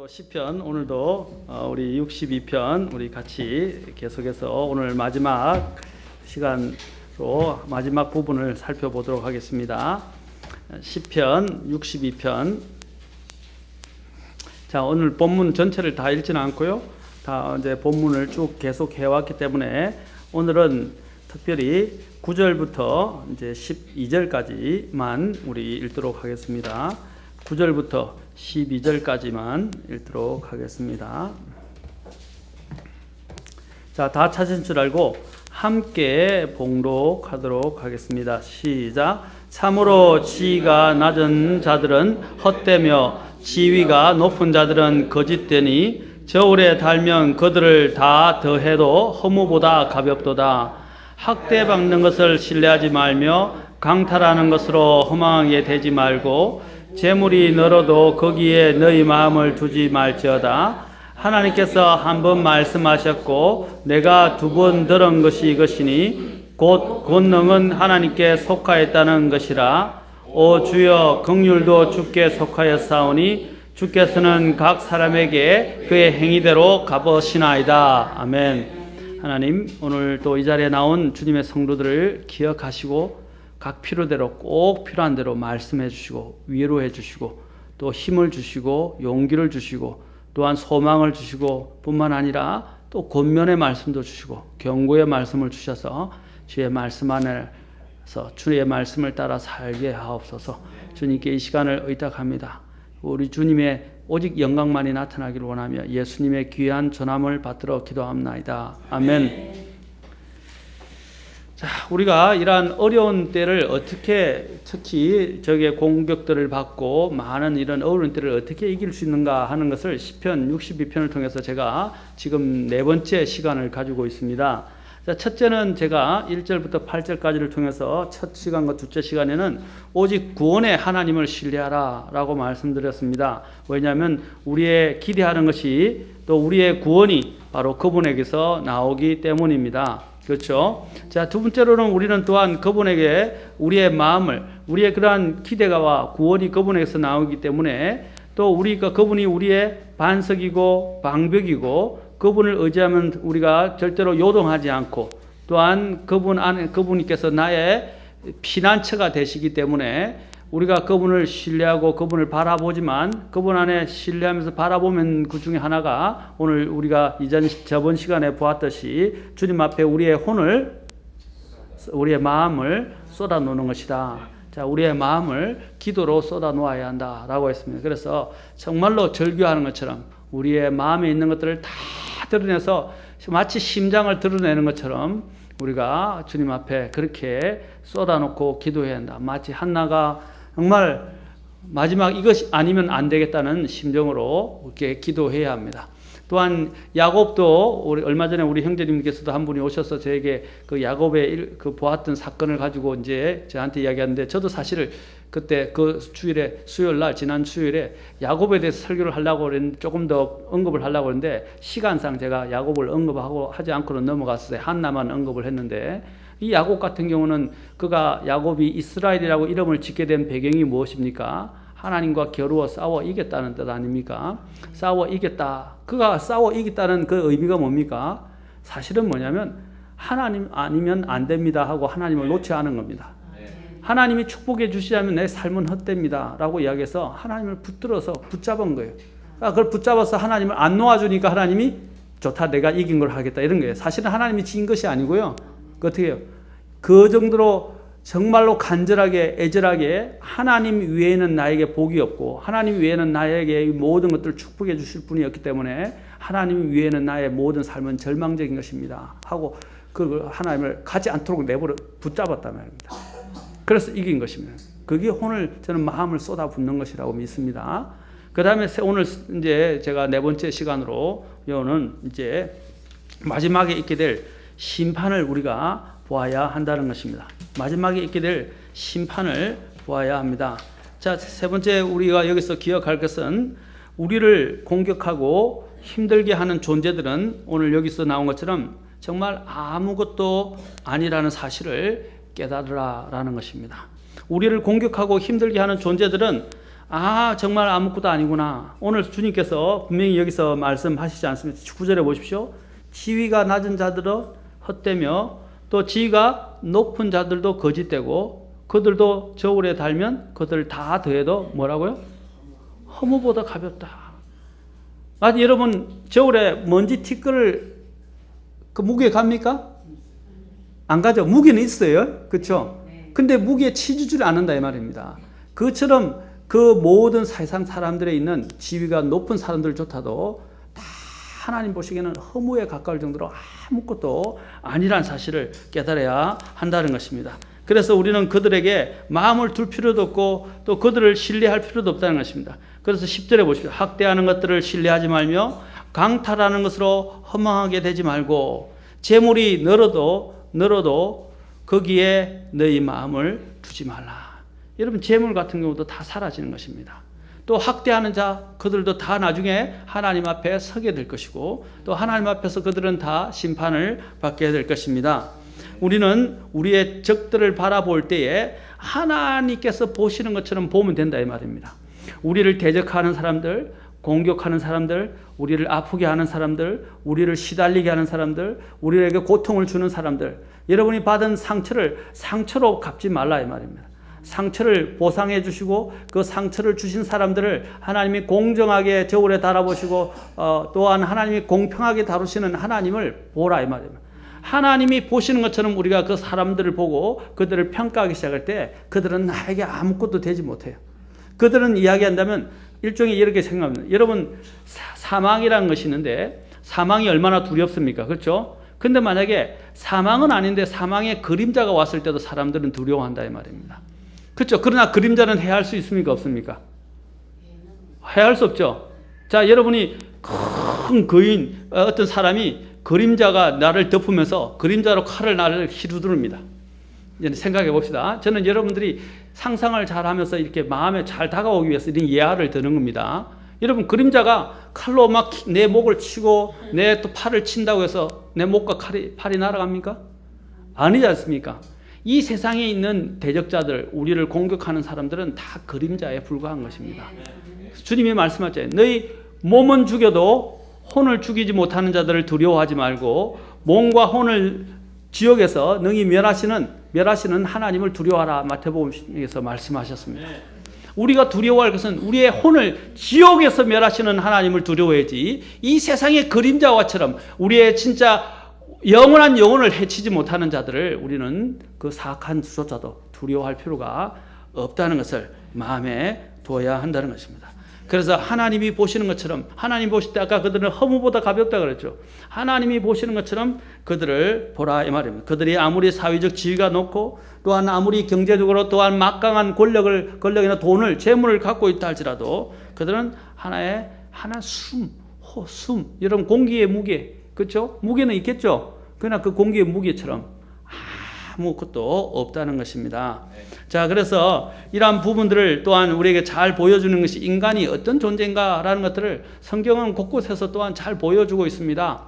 시편 오늘도 우리 62편 우리 같이 계속해서 오늘 마지막 시간으로 마지막 부분을 살펴보도록 하겠습니다. 시편 62편. 자, 오늘 본문 전체를 다 읽지는 않고요. 다 이제 본문을 쭉 계속 해왔기 때문에 오늘은 특별히 9절부터 이제 12절까지만 우리 읽도록 하겠습니다. 9절부터 12절까지만 읽도록 하겠습니다. 자, 다 찾은 줄 알고 함께 봉독하도록 하겠습니다. 시작. 참으로 지위가 낮은 자들은 헛되며 지위가 높은 자들은 거짓되니 저울에 달면 그들을 다 더해도 허무보다 가볍도다. 학대받는 것을 신뢰하지 말며 강탈하는 것으로 허망하게 되지 말고 재물이 늘어도 거기에 너희 마음을 두지 말지어다. 하나님께서 한 번 말씀하셨고 내가 두 번 들은 것이 이것이니 곧 권능은 하나님께 속하였다는 것이라. 오 주여, 긍휼도 주께 속하였사오니 주께서는 각 사람에게 그의 행위대로 갚으시나이다. 아멘. 하나님, 오늘 또 이 자리에 나온 주님의 성도들을 기억하시고 각 필요대로 꼭 필요한 대로 말씀해 주시고 위로해 주시고 또 힘을 주시고 용기를 주시고 또한 소망을 주시고 뿐만 아니라 또 권면의 말씀도 주시고 경고의 말씀을 주셔서 주의 말씀 안에서 주의 말씀을 따라 살게 하옵소서. 주님께 이 시간을 의탁합니다. 우리 주님의 오직 영광만이 나타나기를 원하며 예수님의 귀한 전함을 받들어 기도합나이다. 아멘. 자, 우리가 이러한 어려운 때를 어떻게, 특히 적의 공격들을 받고 많은 이런 어려운 때를 어떻게 이길 수 있는가 하는 것을 시편 62편을 통해서 제가 지금 네 번째 시간을 가지고 있습니다. 자, 첫째는 제가 1절부터 8절까지를 통해서 첫 시간과 둘째 시간에는 오직 구원의 하나님을 신뢰하라 라고 말씀드렸습니다. 왜냐하면 우리의 기대하는 것이 또 우리의 구원이 바로 그분에게서 나오기 때문입니다. 그렇죠? 자, 두 번째로는 우리는 또한 그분에게 우리의 마음을, 우리의 그러한 기대가와 구원이 그분에게서 나오기 때문에 또 우리가 그분이 우리의 반석이고 방벽이고 그분을 의지하면 우리가 절대로 요동하지 않고 또한 그분 안에 그분께서 나의 피난처가 되시기 때문에 우리가 그분을 신뢰하고 그분을 바라보지만 그분 안에 신뢰하면서 바라보면 그 중에 하나가 오늘 우리가 저번 시간에 보았듯이 주님 앞에 우리의 마음을 쏟아놓는 것이다. 자, 우리의 마음을 기도로 쏟아놓아야 한다라고 했습니다. 그래서 정말로 절규하는 것처럼 우리의 마음에 있는 것들을 다 드러내서 마치 심장을 드러내는 것처럼 우리가 주님 앞에 그렇게 쏟아놓고 기도해야 한다. 마치 한나가 정말 마지막 이것이 아니면 안 되겠다는 심정으로 이렇게 기도해야 합니다. 또한 야곱도 얼마 전에 우리 형제님께서도 한 분이 오셔서 저에게 그 야곱의 그 보았던 사건을 가지고 이제 저한테 이야기하는데 저도 사실 그때 그 주일에 지난 수요일에 야곱에 대해서 설교를 하려고 그랬는데 조금 더 언급을 하려고 했는데 시간상 제가 야곱을 언급하고 하지 않고는 넘어갔어요. 한나만 언급을 했는데 이 야곱 같은 경우는 그가 야곱이 이스라엘이라고 이름을 짓게 된 배경이 무엇입니까? 하나님과 겨루어 싸워 이겼다는 뜻 아닙니까? 싸워 이겼다. 그가 싸워 이겼다는 그 의미가 뭡니까? 사실은 뭐냐면 하나님 아니면 안 됩니다 하고 하나님을 놓지 않은 겁니다. 하나님이 축복해 주시자면 내 삶은 헛됩니다 라고 이야기해서 하나님을 붙들어서 붙잡은 거예요. 그걸 붙잡아서 하나님을 안 놓아주니까 하나님이 좋다, 내가 이긴 걸 하겠다 이런 거예요. 사실은 하나님이 진 것이 아니고요. 어떻게 해요? 그 정도로 정말로 간절하게 애절하게 하나님 외에는 나에게 복이 없고 하나님 외에는 나에게 모든 것들을 축복해 주실 분이었기 때문에 하나님 외에는 나의 모든 삶은 절망적인 것입니다 하고 그 하나님을 가지 않도록 내버려 붙잡았단 말입니다. 그래서 이긴 것입니다. 그게 오늘 저는 마음을 쏟아붓는 것이라고 믿습니다. 그 다음에 오늘 이제 제가 네 번째 시간으로 요는 이제 마지막에 있게 될 심판을 우리가 보아야 한다는 것입니다. 마지막에 있게 될 심판을 보아야 합니다. 자, 세 번째 우리가 여기서 기억할 것은 우리를 공격하고 힘들게 하는 존재들은 오늘 여기서 나온 것처럼 정말 아무것도 아니라는 사실을 깨달으라라는 것입니다. 우리를 공격하고 힘들게 하는 존재들은 정말 아무것도 아니구나. 오늘 주님께서 분명히 여기서 말씀하시지 않습니까? 9절에 보십시오. 지위가 낮은 자들은 헛되며 또 지위가 높은 자들도 거짓되고 그들도 저울에 달면 그들 다 더해도 뭐라고요? 허무보다 가볍다. 여러분 저울에 먼지 티끌을 그 무게에 갑니까? 안 가죠. 무게는 있어요. 그렇죠? 근데 무게에 치주지를 않는다 이 말입니다. 그처럼 그 모든 세상 사람들에 있는 지위가 높은 사람들조차도 다 하나님 보시기에는 허무에 가까울 정도로 아무것도 아니라는 사실을 깨달아야 한다는 것입니다. 그래서 우리는 그들에게 마음을 둘 필요도 없고 또 그들을 신뢰할 필요도 없다는 것입니다. 그래서 10절에 보십시오. 학대하는 것들을 신뢰하지 말며 강탈하는 것으로 허망하게 되지 말고 재물이 늘어도 거기에 너희 마음을 두지 말라. 여러분 재물 같은 경우도 다 사라지는 것입니다. 또 학대하는 자 그들도 다 나중에 하나님 앞에 서게 될 것이고 또 하나님 앞에서 그들은 다 심판을 받게 될 것입니다. 우리는 우리의 적들을 바라볼 때에 하나님께서 보시는 것처럼 보면 된다 이 말입니다. 우리를 대적하는 사람들, 공격하는 사람들, 우리를 아프게 하는 사람들, 우리를 시달리게 하는 사람들, 우리에게 고통을 주는 사람들, 여러분이 받은 상처를 상처로 갚지 말라 이 말입니다. 상처를 보상해 주시고 그 상처를 주신 사람들을 하나님이 공정하게 저울에 달아보시고 또한 하나님이 공평하게 다루시는 하나님을 보라 이 말입니다. 하나님이 보시는 것처럼 우리가 그 사람들을 보고 그들을 평가하기 시작할 때 그들은 나에게 아무것도 되지 못해요. 그들은 이야기한다면 일종의 이렇게 생각합니다. 여러분 사망이라는 것이 있는데 사망이 얼마나 두렵습니까? 그렇죠? 근데 만약에 사망은 아닌데 사망의 그림자가 왔을 때도 사람들은 두려워한다 이 말입니다. 그렇죠? 그러나 그림자는 해할 수 있습니까? 없습니까? 해할 수 없죠. 자, 여러분이 큰 거인 어떤 사람이 그림자가 나를 덮으면서 그림자로 칼을 나를 휘두릅니다. 이제 생각해 봅시다. 저는 여러분들이 상상을 잘 하면서 이렇게 마음에 잘 다가오기 위해서 이런 예화를 드는 겁니다. 여러분 그림자가 칼로 막 내 목을 치고 내 또 팔을 친다고 해서 내 목과 팔이 날아갑니까? 아니지 않습니까? 이 세상에 있는 대적자들, 우리를 공격하는 사람들은 다 그림자에 불과한 것입니다. 주님이 말씀하셨잖아요. 너희 몸은 죽여도 혼을 죽이지 못하는 자들을 두려워하지 말고 몸과 혼을 지옥에서 능히 멸하시는 하나님을 두려워하라. 마태복음에서 말씀하셨습니다. 우리가 두려워할 것은 우리의 혼을 지옥에서 멸하시는 하나님을 두려워해야지 이 세상의 그림자와처럼 우리의 진짜 영원한 영혼을 해치지 못하는 자들을 우리는 그 사악한 수조차도 두려워할 필요가 없다는 것을 마음에 두어야 한다는 것입니다. 그래서 하나님이 보시는 것처럼 하나님 보실 때 아까 그들은 허무보다 가볍다 그랬죠. 하나님이 보시는 것처럼 그들을 보라 이 말입니다. 그들이 아무리 사회적 지위가 높고 또한 아무리 경제적으로 또한 막강한 권력이나 돈을 재물을 갖고 있다 할지라도 그들은 하나 숨 여러분 공기의 무게 그렇죠? 무게는 있겠죠. 그러나 그 공기의 무게처럼 아무것도 없다는 것입니다. 자, 그래서 이러한 부분들을 또한 우리에게 잘 보여주는 것이 인간이 어떤 존재인가라는 것들을 성경은 곳곳에서 또한 잘 보여주고 있습니다.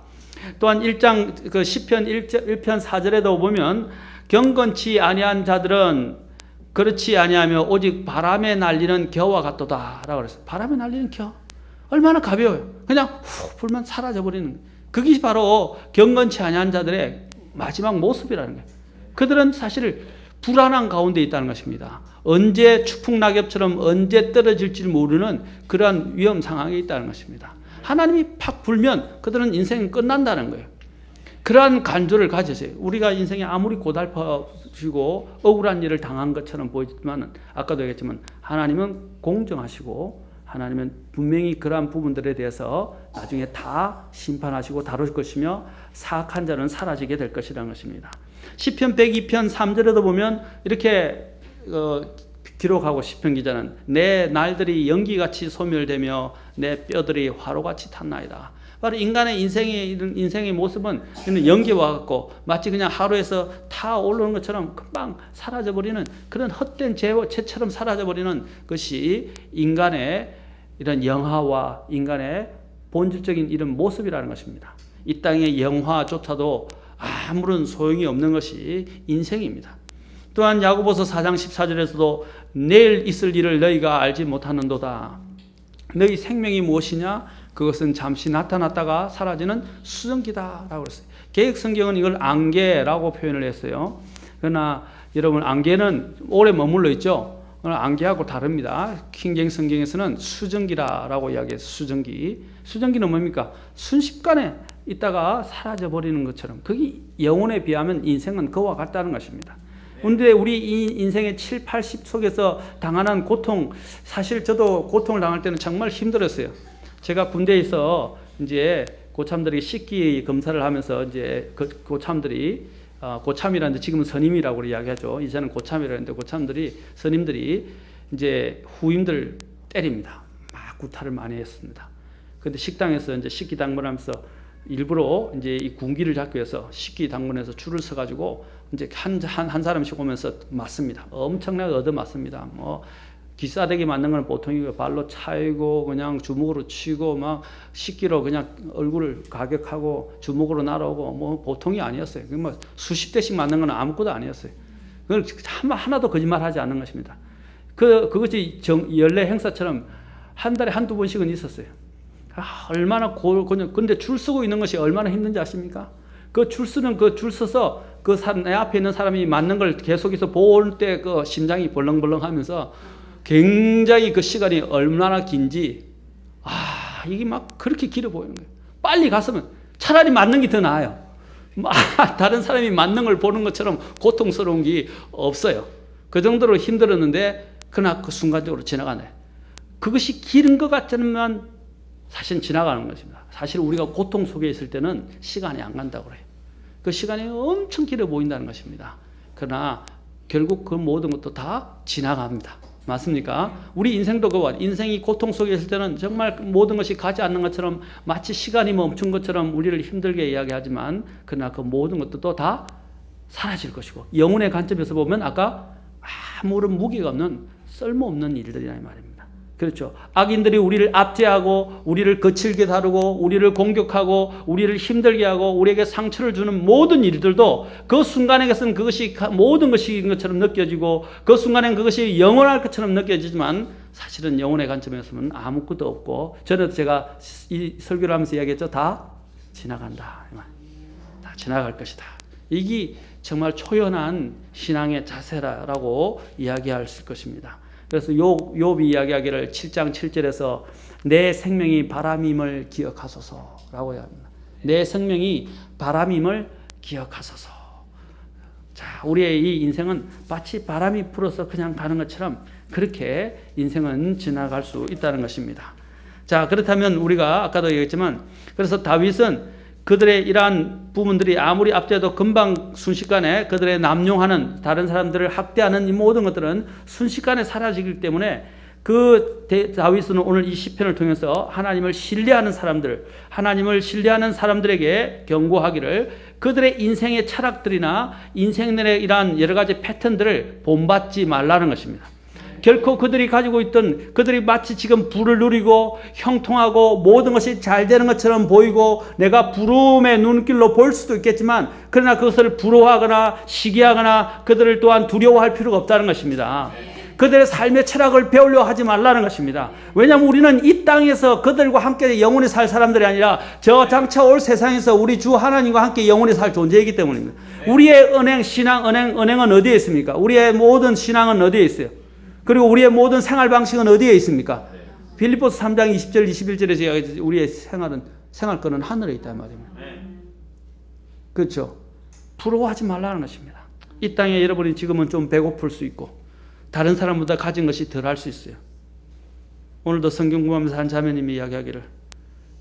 또한 1장 그 시편 1편 4절에도 보면 경건치 아니한 자들은 그렇지 아니하며 오직 바람에 날리는 겨와 같도다라고 그랬어요. 바람에 날리는 겨 얼마나 가벼워요. 그냥 훅 불면 사라져 버리는 거예요. 그게 바로 경건치 아니한 자들의 마지막 모습이라는 거예요. 그들은 사실 불안한 가운데 있다는 것입니다. 언제 추풍낙엽처럼 언제 떨어질지 모르는 그러한 위험 상황에 있다는 것입니다. 하나님이 팍 불면 그들은 인생은 끝난다는 거예요. 그러한 간주를 가졌어요. 우리가 인생에 아무리 고달퍼지고 억울한 일을 당한 것처럼 보이지만 아까도 얘기했지만 하나님은 공정하시고 하나님은 분명히 그러한 부분들에 대해서 나중에 다 심판하시고 다룰 것이며 사악한 자는 사라지게 될 것이라는 것입니다. 시편 102편 3절에도 보면 이렇게 기록하고 시편 기자는 내 날들이 연기같이 소멸되며 내 뼈들이 화로같이 탔나이다. 바로 인간의 인생의 모습은 연기와 같고 마치 그냥 하루에서 타 오르는 것처럼 금방 사라져버리는 그런 헛된 죄처럼 사라져버리는 것이 인간의 이런 영화와 인간의 본질적인 이런 모습이라는 것입니다. 이 땅의 영화조차도 아무런 소용이 없는 것이 인생입니다. 또한 야고보서 4장 14절에서도 내일 있을 일을 너희가 알지 못하는도다. 너희 생명이 무엇이냐? 그것은 잠시 나타났다가 사라지는 수증기다라고 그랬어요. 개혁성경은 이걸 안개라고 표현을 했어요. 그러나 여러분 안개는 오래 머물러 있죠. 안개하고 다릅니다. 킹제임스 성경에서는 수증기라고 이야기해서 수증기. 수증기는 뭡니까? 순식간에 있다가 사라져버리는 것처럼 그게 영혼에 비하면 인생은 그와 같다는 것입니다. 그런데 우리 이 인생의 7, 80 속에서 당하는 고통, 사실 저도 고통을 당할 때는 정말 힘들었어요. 제가 군대에서 이제 고참들이 식기 검사를 하면서 이제 그 고참들이 고참이라는데 지금은 선임이라고 이야기하죠. 이제는 고참이라는데 고참들이 선임들이 이제 후임들 때립니다. 막 구타를 많이 했습니다. 근데 식당에서 이제 식기 당번하면서 일부러 이제 이 군기를 잡기 위해서 식기 당번에서 줄을 서가지고 이제 한 사람씩 오면서 맞습니다. 엄청나게 얻어맞습니다. 뭐 기싸대기 맞는 건 보통이고 발로 차이고 그냥 주먹으로 치고 막 식기로 그냥 얼굴을 가격하고 주먹으로 날아오고 뭐 보통이 아니었어요. 뭐 수십 대씩 맞는 건 아무것도 아니었어요. 그걸 하나도 거짓말하지 않는 것입니다. 그것이 연례 행사처럼 한 달에 한두 번씩은 있었어요. 얼마나 근데 줄 서고 있는 것이 얼마나 힘든지 아십니까? 그 줄 서서 내 앞에 있는 사람이 맞는 걸 계속해서 볼 때 그 심장이 벌렁벌렁 하면서 굉장히 그 시간이 얼마나 긴지, 이게 막 그렇게 길어 보이는 거예요. 빨리 갔으면 차라리 맞는 게 더 나아요. 다른 사람이 맞는 걸 보는 것처럼 고통스러운 게 없어요. 그 정도로 힘들었는데, 그러나 그 순간적으로 지나가네. 그것이 길은 것 같지만 사실 지나가는 것입니다. 사실 우리가 고통 속에 있을 때는 시간이 안 간다고 그래요. 그 시간이 엄청 길어 보인다는 것입니다. 그러나 결국 그 모든 것도 다 지나갑니다. 맞습니까? 우리 인생도 그와 인생이 고통 속에 있을 때는 정말 모든 것이 가지 않는 것처럼 마치 시간이 멈춘 것처럼 우리를 힘들게 이야기하지만 그러나 그 모든 것도 다 사라질 것이고 영혼의 관점에서 보면 아까 아무런 무게가 없는 쓸모없는 일들이라 이 말입니다. 그렇죠. 악인들이 우리를 압제하고 우리를 거칠게 다루고 우리를 공격하고 우리를 힘들게 하고 우리에게 상처를 주는 모든 일들도 그 순간에서는 그것이 모든 것인 것처럼 느껴지고 그 순간엔 그것이 영원할 것처럼 느껴지지만 사실은 영혼의 관점에서는 아무것도 없고 전에도 제가 이 설교를 하면서 이야기했죠. 다 지나간다. 다 지나갈 것이다. 이게 정말 초연한 신앙의 자세라고 이야기할 것입니다. 그래서 욥이 이야기하기를 7장 7절에서 내 생명이 바람임을 기억하소서라고 합니다. 내 생명이 바람임을 기억하소서. 자, 우리의 이 인생은 마치 바람이 불어서 그냥 가는 것처럼 그렇게 인생은 지나갈 수 있다는 것입니다. 자, 그렇다면 우리가 아까도 얘기했지만 그래서 다윗은 그들의 이러한 부분들이 아무리 압제해도 금방 순식간에 그들의 남용하는 다른 사람들을 학대하는 이 모든 것들은 순식간에 사라지기 때문에 다윗은 오늘 이 시편을 통해서 하나님을 신뢰하는 사람들에게 경고하기를 그들의 인생의 철학들이나 인생의 이러한 여러 가지 패턴들을 본받지 말라는 것입니다. 결코 그들이 가지고 있던 그들이 마치 지금 부를 누리고 형통하고 모든 것이 잘 되는 것처럼 보이고 내가 부러움의 눈길로 볼 수도 있겠지만 그러나 그것을 부러워하거나 시기하거나 그들을 또한 두려워할 필요가 없다는 것입니다. 그들의 삶의 철학을 배우려 하지 말라는 것입니다. 왜냐하면 우리는 이 땅에서 그들과 함께 영원히 살 사람들이 아니라 저 장차 올 세상에서 우리 주 하나님과 함께 영원히 살 존재이기 때문입니다. 우리의 은행은 어디에 있습니까? 우리의 모든 신앙은 어디에 있어요? 그리고 우리의 모든 생활 방식은 어디에 있습니까? 빌립보서 3장 20절 21절에서 우리의 생활권은 하늘에 있단 말입니다. 그렇죠? 부러워하지 말라는 것입니다. 이 땅에 여러분이 지금은 좀 배고플 수 있고 다른 사람보다 가진 것이 덜할 수 있어요. 오늘도 성경 공부하면서 한 자매님이 이야기하기를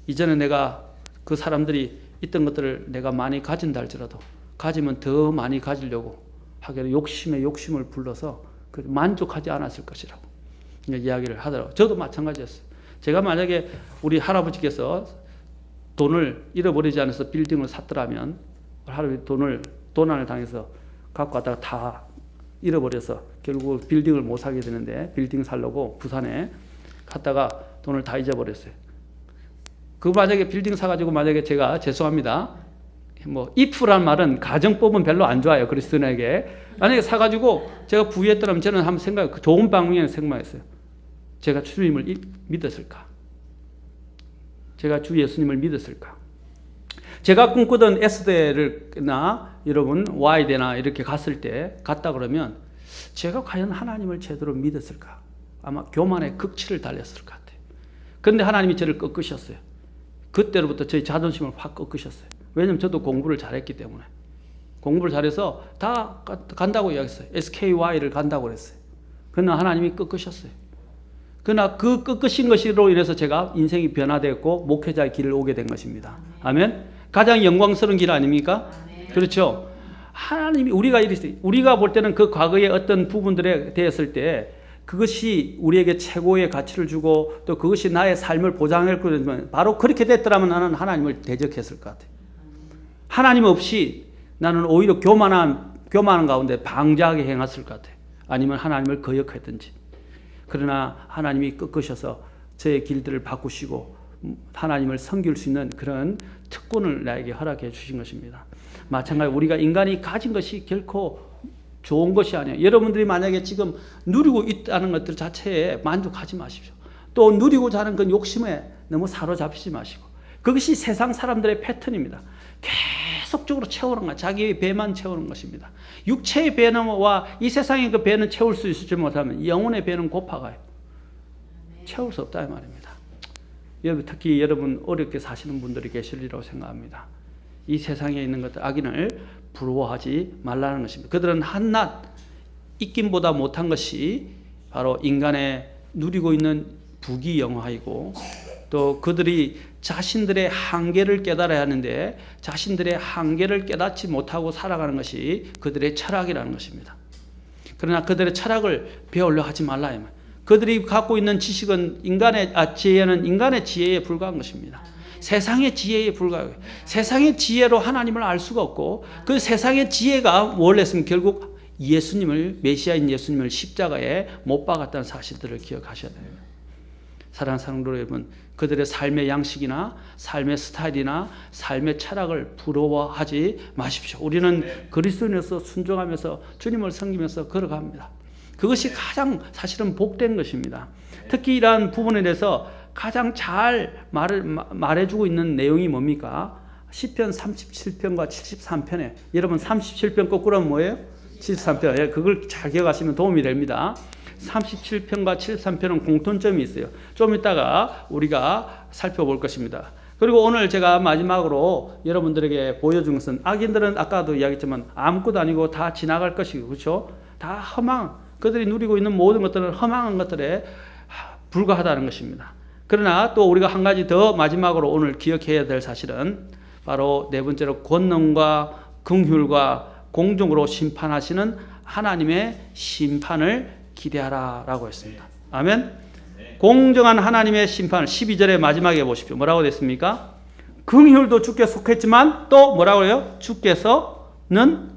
이전에 내가 그 사람들이 있던 것들을 내가 많이 가진다 할지라도 가지면 더 많이 가지려고 하기를 욕심을 불러서 만족하지 않았을 것이라고 이야기를 하더라고요. 저도 마찬가지였어요. 제가 만약에 우리 할아버지께서 돈을 잃어버리지 않아서 빌딩을 샀더라면 하루에 도난을 당해서 갖고 갔다가 다 잃어버려서 결국 빌딩을 못 사게 되는데 빌딩 살려고 부산에 갔다가 돈을 다 잊어버렸어요. 그 만약에 빌딩 사가지고 만약에 제가 죄송합니다. 뭐 if란 말은 가정법은 별로 안 좋아요. 그리스도인에게. 만약에 사가지고 제가 부유했더라면 저는 한번 좋은 방향에서 생각했어요. 제가 주님을 믿었을까? 제가 주 예수님을 믿었을까? 제가 꿈꾸던 S대나 여러분 Y대나 이렇게 갔다 그러면 제가 과연 하나님을 제대로 믿었을까? 아마 교만의 극치를 달렸을 것 같아요. 그런데 하나님이 저를 꺾으셨어요. 그때로부터 저희 자존심을 확 꺾으셨어요. 왜냐하면 저도 공부를 잘했기 때문에. 공부를 잘해서 다 간다고 이야기했어요. SKY를 간다고 그랬어요. 그러나 하나님이 꺾으셨어요. 그러나 그 꺾으신 것으로 인해서 제가 인생이 변화되었고 목회자의 길을 오게 된 것입니다. 아멘. 가장 영광스러운 길 아닙니까? 그렇죠. 하나님이 우리가 볼 때는 그 과거의 어떤 부분들에 대했을 때 그것이 우리에게 최고의 가치를 주고 또 그것이 나의 삶을 보장할 거면 바로 그렇게 됐더라면 나는 하나님을 대적했을 것 같아요. 하나님 없이 나는 오히려 교만한 가운데 방자하게 행했을 것 같아요. 아니면 하나님을 거역했든지. 그러나 하나님이 꺾으셔서 저의 길들을 바꾸시고 하나님을 섬길 수 있는 그런 특권을 나에게 허락해 주신 것입니다. 마찬가지로 우리가 인간이 가진 것이 결코 좋은 것이 아니에요. 여러분들이 만약에 지금 누리고 있다는 것들 자체에 만족하지 마십시오. 또 누리고자 하는 그 욕심에 너무 사로잡히지 마시고 그것이 세상 사람들의 패턴입니다. 계속적으로 채우는 것, 자기의 배만 채우는 것입니다. 육체의 배와 이 세상의 그 배는 채울 수 있을지 못하면 영혼의 배는 고파가요. 채울 수 없다 이 말입니다. 특히 여러분 어렵게 사시는 분들이 계시리라고 생각합니다. 이 세상에 있는 것들 악인을 부러워하지 말라는 것입니다. 그들은 한낱 있긴보다 못한 것이 바로 인간의 누리고 있는 부귀영화이고 또 그들이 자신들의 한계를 깨달아야 하는데 자신들의 한계를 깨닫지 못하고 살아가는 것이 그들의 철학이라는 것입니다. 그러나 그들의 철학을 배우려 하지 말라. 그들이 갖고 있는 지식은 지혜는 인간의 지혜에 불과한 것입니다. 세상의 지혜에 불과해요. 세상의 지혜로 하나님을 알 수가 없고 그 세상의 지혜가 뭘 했으면 결국 메시아인 예수님을 십자가에 못 박았다는 사실들을 기억하셔야 돼요. 사랑하는 성도 여러분, 그들의 삶의 양식이나 삶의 스타일이나 삶의 철학을 부러워하지 마십시오. 우리는 그리스도인으로서 순종하면서 주님을 섬기면서 걸어갑니다. 그것이 가장 사실은 복된 것입니다. 특히 이러한 부분에 대해서 가장 잘 말해주고 있는 내용이 뭡니까? 시편 37편과 73편에 여러분 37편 거꾸로 하면 뭐예요? 73편. 그걸 잘 기억하시면 도움이 됩니다. 37편과 73편은 공통점이 있어요. 좀 이따가 우리가 살펴볼 것입니다. 그리고 오늘 제가 마지막으로 여러분들에게 보여준 것은 악인들은 아까도 이야기했지만 아무것도 아니고 다 지나갈 것이고 그렇죠? 다 그들이 누리고 있는 모든 것들은 허망한 것들에 불과하다는 것입니다. 그러나 또 우리가 한 가지 더 마지막으로 오늘 기억해야 될 사실은 바로 네 번째로 권능과 긍휼과 공정으로 심판하시는 하나님의 심판을 기대하라라고 했습니다. 아멘. 공정한 하나님의 심판을 12절의 마지막에 보십시오. 뭐라고 됐습니까? 긍휼도 주께 속했지만 또 뭐라고 해요? 주께서는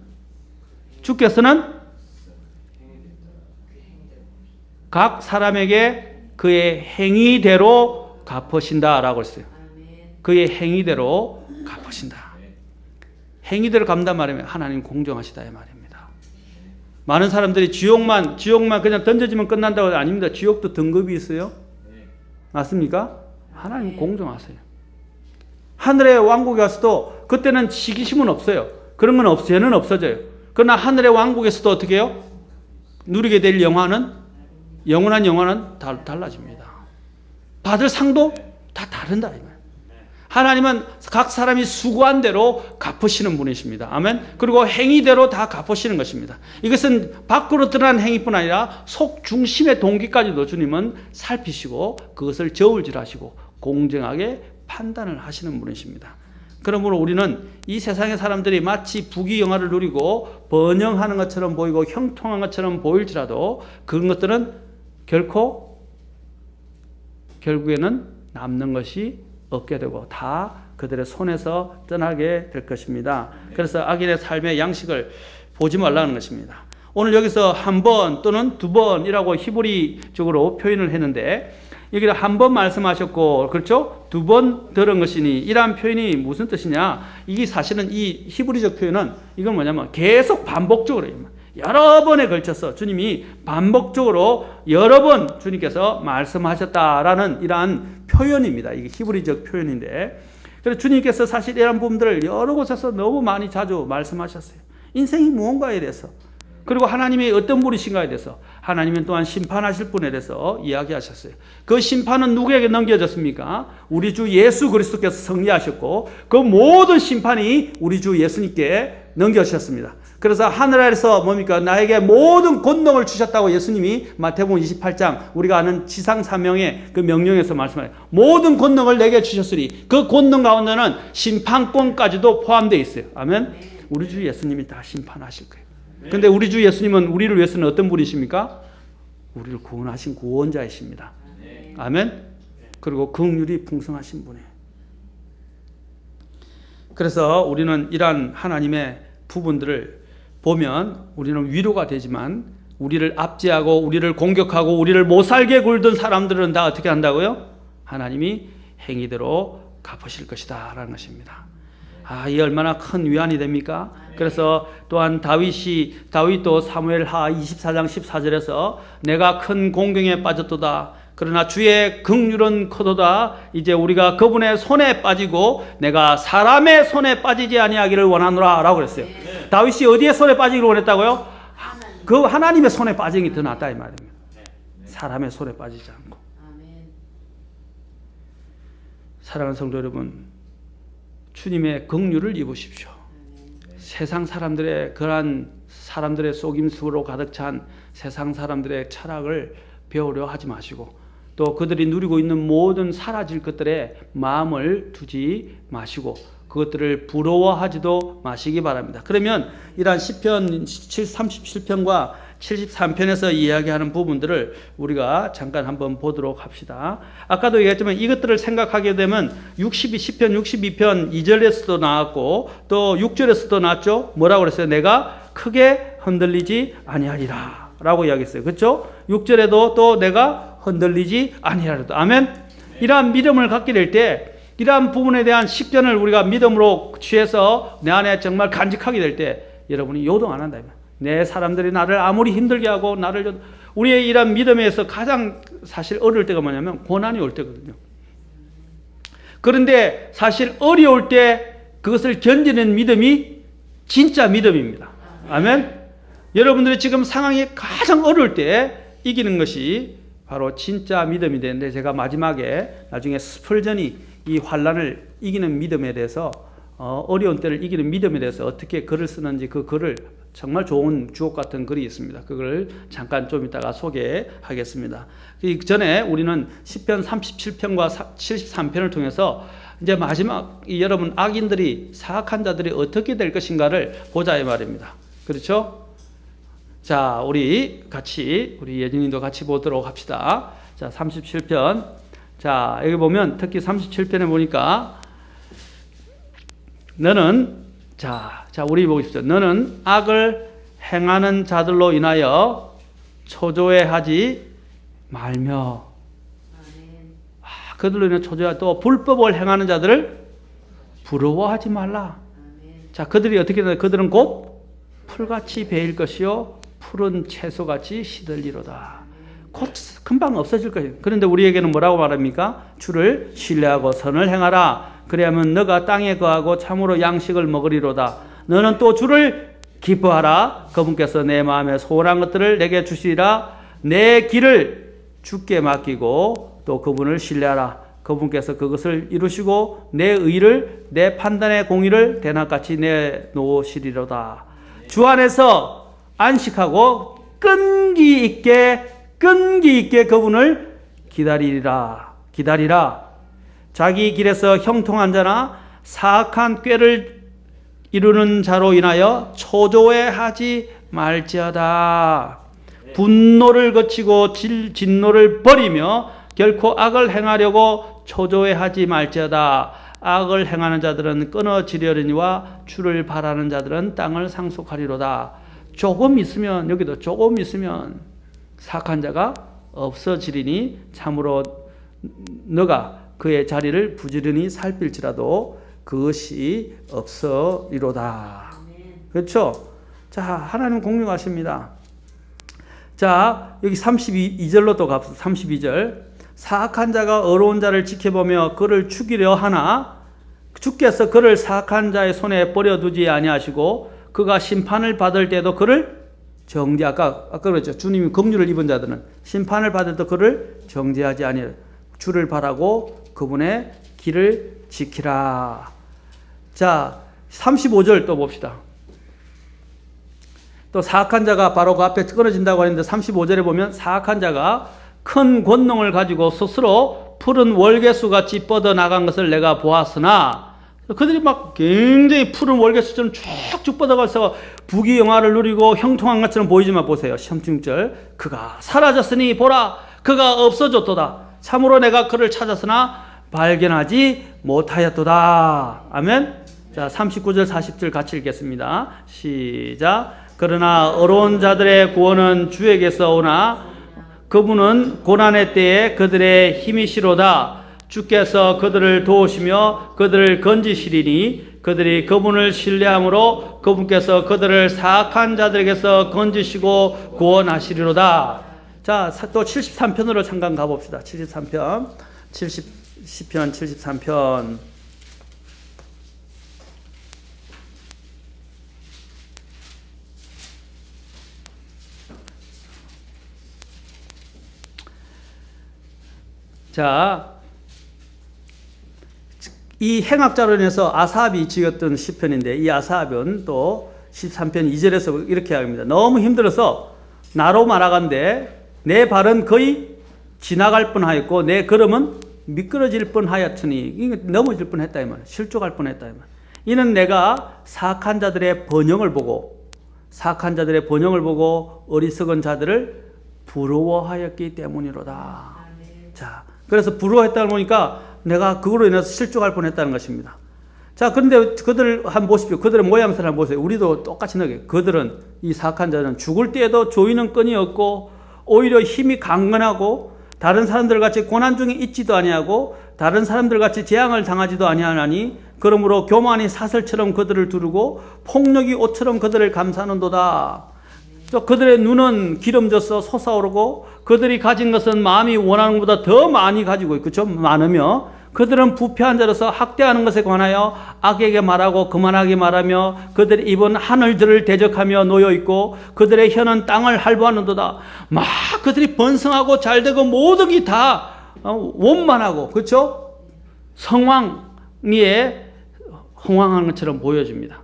각 사람에게 그의 행위대로 갚으신다라고 했어요. 그의 행위대로 갚으신다. 행위대로 갚는다 말이면 하나님 공정하시다 이 말입니다. 많은 사람들이 지옥만 그냥 던져지면 끝난다고 아닙니다. 지옥도 등급이 있어요. 맞습니까? 하나님 공정하세요. 하늘의 왕국에 가서도 그때는 시기심은 없어요. 그런 건 죄는 없어져요. 그러나 하늘의 왕국에서도 어떻게 해요? 누리게 될 영원한 영화는 달라집니다. 받을 상도 다 다른다 이 말. 하나님은 각 사람이 수고한 대로 갚으시는 분이십니다. 아멘. 그리고 행위대로 다 갚으시는 것입니다. 이것은 밖으로 드러난 행위뿐 아니라 속 중심의 동기까지도 주님은 살피시고 그것을 저울질하시고 공정하게 판단을 하시는 분이십니다. 그러므로 우리는 이 세상의 사람들이 마치 부귀영화를 누리고 번영하는 것처럼 보이고 형통한 것처럼 보일지라도 그런 것들은 결국에는 남는 것이 없게 되고 다 그들의 손에서 떠나게 될 것입니다. 그래서 악인의 삶의 양식을 보지 말라는 것입니다. 오늘 여기서 한 번 또는 두 번이라고 히브리적으로 표현을 했는데 여기를 한 번 말씀하셨고 그렇죠? 두 번 들은 것이니 이러한 표현이 무슨 뜻이냐? 이게 사실은 이 히브리적 표현은 이건 뭐냐면 계속 반복적으로 여러 번에 걸쳐서 주님이 반복적으로 여러 번 주님께서 말씀하셨다라는 이러한 표현입니다. 이게 히브리적 표현인데 그래서 주님께서 사실 이런 부분들을 여러 곳에서 너무 많이 자주 말씀하셨어요. 인생이 무언가에 대해서 그리고 하나님이 어떤 분이신가에 대해서 하나님은 또한 심판하실 분에 대해서 이야기하셨어요. 그 심판은 누구에게 넘겨졌습니까? 우리 주 예수 그리스도께서 승리하셨고 그 모든 심판이 우리 주 예수님께 넘겨주셨습니다. 그래서 하늘 아래서 뭡니까? 나에게 모든 권능을 주셨다고 예수님이 마태복음 28장 우리가 아는 지상 사명의 그 명령에서 말씀해요. 모든 권능을 내게 주셨으니 그 권능 가운데는 심판권까지도 포함되어 있어요. 아멘. 우리 주 예수님이 다 심판하실 거예요. 근데 우리 주 예수님은 우리를 위해서는 어떤 분이십니까? 우리를 구원하신 구원자이십니다. 아멘. 그리고 긍휼이 풍성하신 분이에요. 그래서 우리는 이러한 하나님의 부분들을 보면 우리는 위로가 되지만 우리를 압제하고 우리를 공격하고 우리를 못살게 굴던 사람들은 다 어떻게 한다고요? 하나님이 행위대로 갚으실 것이다 라는 것입니다. 이 얼마나 큰 위안이 됩니까? 그래서 또한 다윗도 사무엘하 24장 14절에서 내가 큰 공경에 빠졌도다. 그러나 주의 긍휼은 크도다. 이제 우리가 그분의 손에 빠지고 내가 사람의 손에 빠지지 아니하기를 원하노라 라고 그랬어요. 다윗이 어디에 손에 빠지기를 원했다고요? 그 하나님의 손에 빠지는 게 더 낫다 이 말입니다. 사람의 손에 빠지지 않고. 사랑하는 성도 여러분, 주님의 긍휼을 입으십시오. 세상 사람들의 그러한 사람들의 속임수로 가득 찬 세상 사람들의 철학을 배우려 하지 마시고 또 그들이 누리고 있는 모든 사라질 것들에 마음을 두지 마시고 그것들을 부러워하지도 마시기 바랍니다. 그러면 이러한 시편 37편과 73편에서 이야기하는 부분들을 우리가 잠깐 한번 보도록 합시다. 아까도 얘기했지만 이것들을 생각하게 되면 시편 62편 2절에서도 나왔고 또 6절에서도 나왔죠. 뭐라고 그랬어요? 내가 크게 흔들리지 아니하리라 라고 이야기했어요. 그렇죠? 6절에도 또 내가 흔들리지 아니하리라. 아멘. 이러한 믿음을 갖게 될 때 이러한 부분에 대한 식견을 우리가 믿음으로 취해서 내 안에 정말 간직하게 될 때 여러분이 요동 안 한다. 내 사람들이 나를 아무리 힘들게 하고 우리의 이런 믿음에서 가장 사실 어려울 때가 뭐냐면 고난이 올 때거든요. 그런데 사실 어려울 때 그것을 견디는 믿음이 진짜 믿음입니다. 아멘. 여러분들이 지금 상황이 가장 어려울 때 이기는 것이 바로 진짜 믿음이 되는데 제가 마지막에 나중에 스펄전이 이 환난을 이기는 믿음에 대해서 어려운 때를 이기는 믿음에 대해서 어떻게 글을 쓰는지 그 글을 정말 좋은 주옥 같은 글이 있습니다. 그걸 잠깐 좀 이따가 소개하겠습니다. 그 전에 우리는 시편 37편과 73편을 통해서 이제 마지막 여러분 악인들이 사악한 자들이 어떻게 될 것인가를 보자 이 말입니다. 그렇죠? 자, 우리 예진이도 같이 보도록 합시다. 자, 37편. 자, 여기 보면 특히 37편에 보니까 우리 보십시오. 너는 악을 행하는 자들로 인하여 초조해하지 말며. 그들로 인해 초조해. 또 불법을 행하는 자들을 부러워하지 말라. 자, 그들이 어떻게 되나? 그들은 곧 풀같이 베일 것이요 푸른 채소같이 시들리로다. 곧 금방 없어질 것이에요. 그런데 우리에게는 뭐라고 말합니까? 주를 신뢰하고 선을 행하라. 그래야면 너가 땅에 거하고 참으로 양식을 먹으리로다. 너는 또 주를 기뻐하라. 그분께서 내 마음에 소원한 것들을 내게 주시리라. 내 길을 주께 맡기고 또 그분을 신뢰하라. 그분께서 그것을 이루시고 내 의를 내 판단의 공의를 대낮같이 내놓으시리로다. 주 안에서 안식하고 끈기 있게 그분을 기다리라. 자기 길에서 형통한 자나 사악한 꾀를 이루는 자로 인하여 초조해하지 말지어다. 분노를 거치고 진노를 버리며 결코 악을 행하려고 초조해하지 말지어다. 악을 행하는 자들은 끊어지려니와 주를 바라는 자들은 땅을 상속하리로다. 조금 있으면, 여기도 조금 있으면 사악한 자가 없어지리니 참으로 너가 그의 자리를 부지런히 살필지라도 그것이 없으리로다. 그렇죠? 자, 하나님 공명하십니다. 자, 여기 32절로 또 갑시다. 32절. 사악한 자가 의로운 자를 지켜보며 그를 죽이려 하나 주께서 그를 사악한 자의 손에 버려두지 아니하시고 그가 심판을 받을 때도 그를 아까 그랬죠. 주님이 긍휼을 입은 자들은 심판을 받을 때 그를 정죄하지 아니하시고 주를 바라고 그분의 길을 지키라. 자, 35절 또 봅시다. 또 사악한 자가 바로 그 앞에 끊어진다고 했는데 35절에 보면 사악한 자가 큰 권능을 가지고 스스로 푸른 월개수같이 뻗어나간 것을 내가 보았으나 그들이 막 굉장히 푸른 월개수처럼 쭉쭉 뻗어가서 부귀영화를 누리고 형통한 것처럼 보이지만 보세요. 16절 그가 사라졌으니 보라 그가 없어졌도다. 참으로 내가 그를 찾았으나 발견하지 못하였도다. 아멘. 자, 39절 40절 같이 읽겠습니다. 시작. 그러나 어려운 자들의 구원은 주에게서 오나 그분은 고난의 때에 그들의 힘이시로다. 주께서 그들을 도우시며 그들을 건지시리니 그들이 그분을 신뢰함으로 그분께서 그들을 사악한 자들에게서 건지시고 구원하시리로다. 자, 또 73편으로 잠깐 가봅시다. 73편. 10편 73편. 자, 이 행악자로 인해서 아삽이 지었던 시편인데 이 아삽은 또 13편 2절에서 이렇게 합니다. 너무 힘들어서 나로 말하건대 내 발은 거의 지나갈 뻔하였고 내 걸음은 미끄러질 뻔하였으니 넘어질 뻔했다 이 말, 실족할 뻔했다 이 말. 이는 내가 사악한 자들의 번영을 보고 어리석은 자들을 부러워하였기 때문이로다. 자, 그래서 부러워했다고 보니까 내가 그걸로 인해서 실족할 뻔했다는 것입니다. 자, 그런데 그들을 한번 보십시오. 그들의 모양새를 한번 보세요. 우리도 똑같이 너게. 그들은 이 사악한 자는 죽을 때에도 조이는 끈이 없고 오히려 힘이 강건하고 다른 사람들 같이 고난 중에 있지도 아니하고 다른 사람들 같이 재앙을 당하지도 아니하나니 그러므로 교만이 사슬처럼 그들을 두르고 폭력이 옷처럼 그들을 감싸는도다. 또 그들의 눈은 기름져서 솟아오르고 그들이 가진 것은 마음이 원하는 것보다 더 많이 가지고 있고 좀 많으며 그들은 부패한 자로서 학대하는 것에 관하여 악에게 말하고 그만하게 말하며 그들의 입은 하늘들을 대적하며 놓여있고 그들의 혀는 땅을 할부하는도다. 막 그들이 번성하고 잘되고 모든 게 다 원만하고 그렇죠? 성왕리에 흥왕하는 것처럼 보여집니다.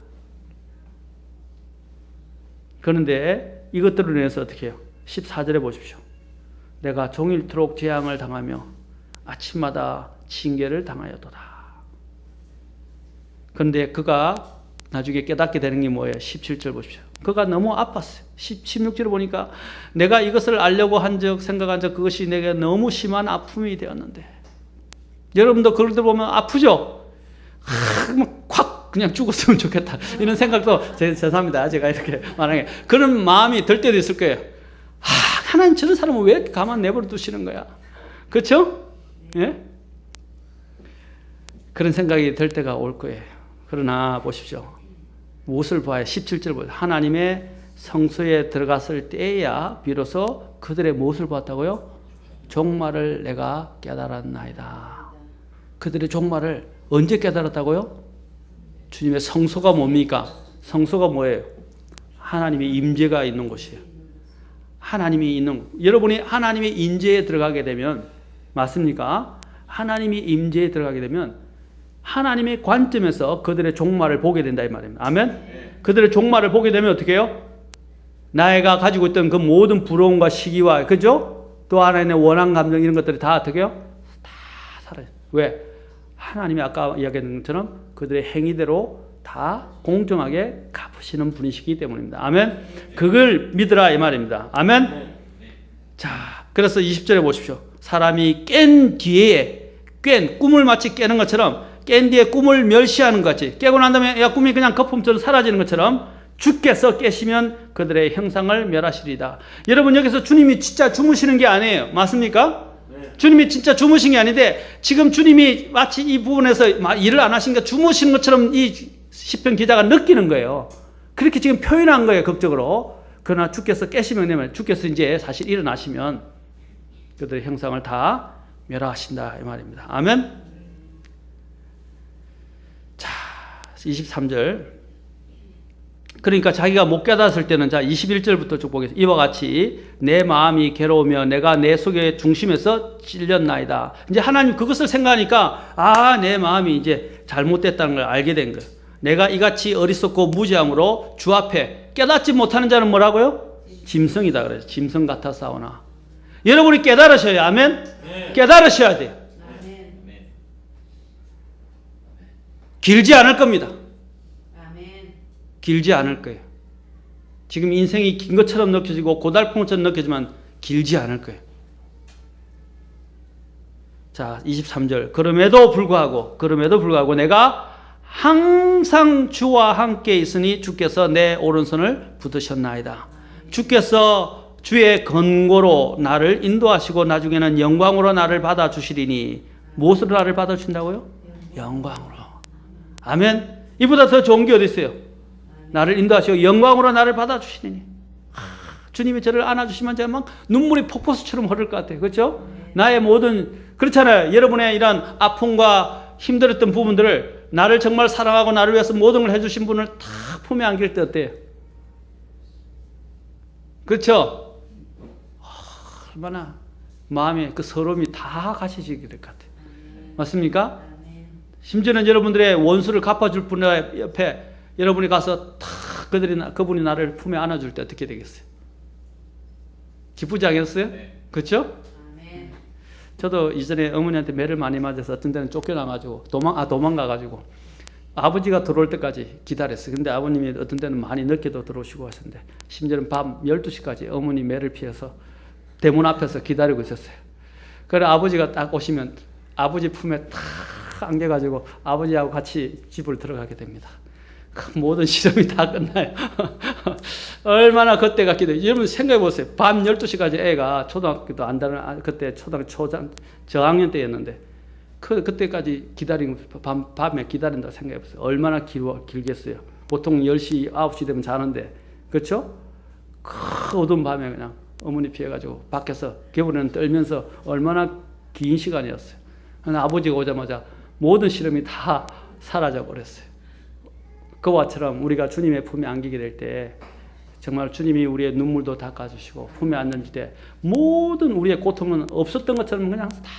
그런데 이것들을 인해서 어떻게 해요? 14절에 보십시오. 내가 종일토록 재앙을 당하며 아침마다 징계를 당하였도다. 그런데 그가 나중에 깨닫게 되는 게 뭐예요? 17절 보십시오. 그가 너무 아팠어요. 16절을 보니까 내가 이것을 알려고 생각한 적 그것이 내게 너무 심한 아픔이 되었는데 여러분도 그럴 때 보면 아프죠? 콱 그냥 죽었으면 좋겠다 이런 생각도 죄송합니다. 제가 이렇게 말하는 게 그런 마음이 들 때도 있을 거예요. 하나님 저런 사람은 왜 이렇게 가만 내버려 두시는 거야? 그렇죠? 예? 그런 생각이 들 때가 올 거예요. 그러나 보십시오. 무엇을 봐야 17절 보세요. 하나님의 성소에 들어갔을 때야 비로소 그들의 무엇을 봤다고요? 종말을 내가 깨달았나이다. 그들의 종말을 언제 깨달았다고요? 주님의 성소가 뭡니까? 성소가 뭐예요? 하나님의 임재가 있는 곳이에요. 하나님이 있는, 여러분이 하나님의 임재에 들어가게 되면, 맞습니까? 하나님이 임재에 들어가게 되면 하나님의 관점에서 그들의 종말을 보게 된다 이 말입니다. 아멘? 그들의 종말을 보게 되면 어떻게 해요? 나이가 가지고 있던 그 모든 부러움과 시기와, 그죠? 또 하나의 원한 감정 이런 것들이 다 어떻게 해요? 다 사라져요. 왜? 하나님이 아까 이야기했던 것처럼 그들의 행위대로 다 공정하게 갚으시는 분이시기 때문입니다. 아멘? 그걸 믿으라 이 말입니다. 아멘? 자, 그래서 20절에 보십시오. 사람이 깬 뒤에 꿈을 마치 깨는 것처럼 깬 뒤에 꿈을 멸시하는 것 같이 깨고 난 다음에 야 꿈이 그냥 거품처럼 사라지는 것처럼 주께서 깨시면 그들의 형상을 멸하시리다. 여러분 여기서 주님이 진짜 주무시는 게 아니에요. 맞습니까? 네. 주님이 진짜 주무신 게 아닌데 지금 주님이 마치 이 부분에서 일을 안 하시니까 주무시는 것처럼 이 시편 기자가 느끼는 거예요. 그렇게 지금 표현한 거예요. 극적으로. 그러나 주께서 깨시면 주께서 이제 사실 일어나시면 그들의 형상을 다 멸하신다 이 말입니다. 아멘. 자 23절 그러니까 자기가 못 깨닫을 때는 자 21절부터 쭉 보겠습니다. 이와 같이 내 마음이 괴로우며 내가 내 속의 중심에서 찔렸나이다. 이제 하나님 그것을 생각하니까 내 마음이 이제 잘못됐다는 걸 알게 된 거예요. 내가 이같이 어리석고 무지함으로 주 앞에 깨닫지 못하는 자는 뭐라고요? 짐승이다 그래요. 짐승 같아 싸우나. 여러분이 깨달으셔야 아멘. 네. 깨달으셔야 돼요. 네. 길지 않을 겁니다. 길지 않을 거예요. 지금 인생이 긴 것처럼 느껴지고 고달픈 것처럼 느껴지만 길지 않을 거예요. 자, 23절. 그럼에도 불구하고 내가 항상 주와 함께 있으니 주께서 내 오른손을 붙드셨나이다. 주께서 주의 권고로 나를 인도하시고 나중에는 영광으로 나를 받아주시리니 무엇으로 나를 받아주신다고요? 영광으로. 아멘. 이보다 더 좋은 게 어디 있어요? 나를 인도하시고 영광으로 나를 받아주시니 주님이 저를 안아주시면 제가 막 눈물이 폭포수처럼 흐를 것 같아요. 그렇죠? 나의 모든 그렇잖아요. 여러분의 이런 아픔과 힘들었던 부분들을 나를 정말 사랑하고 나를 위해서 모든 걸 해주신 분을 다 품에 안길 때 어때요? 그렇죠? 얼마나 마음에 그 서러움이 다 가시게 될 것 같아요. 맞습니까? 심지어는 여러분들의 원수를 갚아줄 분 옆에 여러분이 가서 탁 그분이 나를 품에 안아줄 때 어떻게 되겠어요? 기쁘지 않겠어요? 네. 그렇죠? 네. 저도 이전에 어머니한테 매를 많이 맞아서 어떤 때는 쫓겨나가지고 도망가가지고 아버지가 들어올 때까지 기다렸어요. 근데 아버님이 어떤 때는 많이 늦게도 들어오시고 하셨는데 심지어는 밤 12시까지 어머니 매를 피해서 대문 앞에서 기다리고 있었어요. 그래 아버지가 딱 오시면 아버지 품에 탁 안겨가지고 아버지하고 같이 집을 들어가게 됩니다. 그 모든 시험이 다 끝나요. 얼마나 그때가 기대요. 여러분 생각해 보세요. 밤 12시까지 애가 초등학교도 안 다는 그때 저학년 때였는데 그때까지 기다린 밤에 기다린다고 생각해 보세요. 얼마나 길겠어요. 보통 10시, 9시 되면 자는데 그렇죠? 그 어두운 밤에 그냥 어머니 피해가지고 밖에서 겨울에는 떨면서 얼마나 긴 시간이었어요. 아버지가 오자마자 모든 시름이 다 사라져 버렸어요. 그와처럼 우리가 주님의 품에 안기게 될 때 정말 주님이 우리의 눈물도 닦아주시고 품에 안을 때 모든 우리의 고통은 없었던 것처럼 그냥 다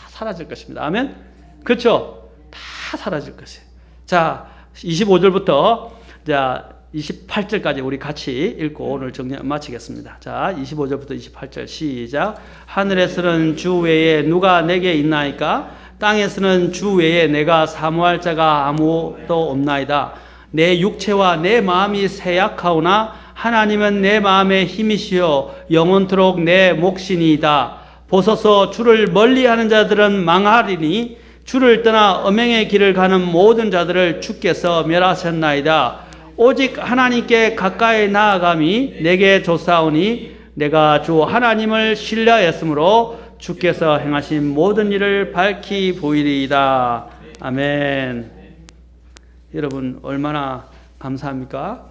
사라질 것입니다. 아멘? 그렇죠? 다 사라질 것이에요. 자, 25절부터 자 28절까지 우리 같이 읽고 오늘 정리 마치겠습니다. 자, 25절부터 28절 시작. 하늘에서는 주 외에 누가 내게 있나이까? 땅에서는 주 외에 내가 사모할 자가 아무도 없나이다. 내 육체와 내 마음이 쇠약하오나 하나님은 내 마음의 힘이시요 영원토록 내 몫이니이다. 보소서 주를 멀리하는 자들은 망하리니 주를 떠나 음행의 길을 가는 모든 자들을 주께서 멸하셨나이다. 오직 하나님께 가까이 나아감이 내게 좋사오니 내가 주 하나님을 신뢰하였으므로 주께서 행하신 모든 일을 밝히 보이리이다. 아멘. 여러분 얼마나 감사합니까?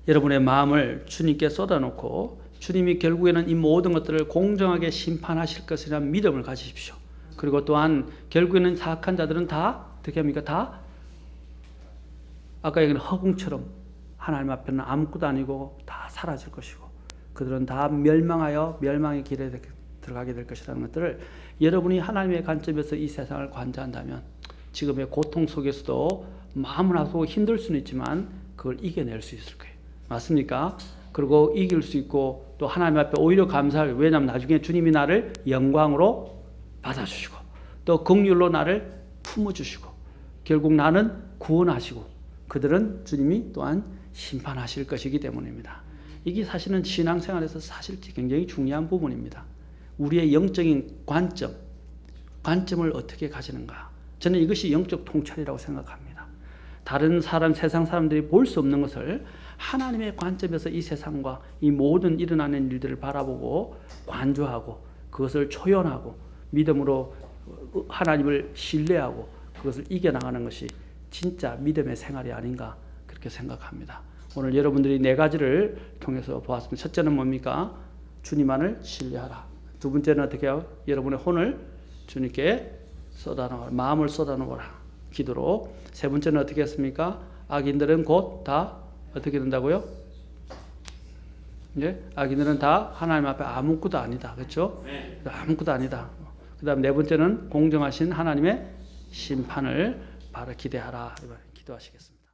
여러분의 마음을 주님께 쏟아놓고 주님이 결국에는 이 모든 것들을 공정하게 심판하실 것이라는 믿음을 가지십시오. 그리고 또한 결국에는 사악한 자들은 다 어떻게 합니까? 다 아까 얘기한 허공처럼 하나님 앞에는 아무것도 아니고 다 사라질 것이고 그들은 다 멸망하여 멸망의 길에 들어가게 될 것이라는 것들을 여러분이 하나님의 관점에서 이 세상을 관照한다면 지금의 고통 속에서도 마음을 아프고 힘들 수는 있지만 그걸 이겨낼 수 있을 거예요. 맞습니까? 그리고 이길 수 있고 또 하나님 앞에 오히려 감사하게 왜냐하면 나중에 주님이 나를 영광으로 받아주시고 또 긍휼로 나를 품어주시고 결국 나는 구원하시고 그들은 주님이 또한 심판하실 것이기 때문입니다. 이게 사실은 신앙생활에서 사실 굉장히 중요한 부분입니다. 우리의 영적인 관점을 어떻게 가지는가 저는 이것이 영적 통찰이라고 생각합니다. 다른 사람, 세상 사람들이 볼 수 없는 것을 하나님의 관점에서 이 세상과 이 모든 일어나는 일들을 바라보고 관조하고 그것을 초연하고 믿음으로 하나님을 신뢰하고 그것을 이겨나가는 것이 진짜 믿음의 생활이 아닌가 그렇게 생각합니다. 오늘 여러분들이 네 가지를 통해서 보았습니다. 첫째는 뭡니까? 주님만을 신뢰하라. 두 번째는 어떻게 해요? 여러분의 혼을 주님께 쏟아놓아라. 마음을 쏟아놓아라. 기도로. 세 번째는 어떻게 했습니까? 악인들은 곧 다 어떻게 된다고요? 예? 악인들은 다 하나님 앞에 아무것도 아니다. 그렇죠? 네. 아무것도 아니다. 그 다음 네 번째는 공정하신 하나님의 심판을 바로 기대하라. 기도하시겠습니다.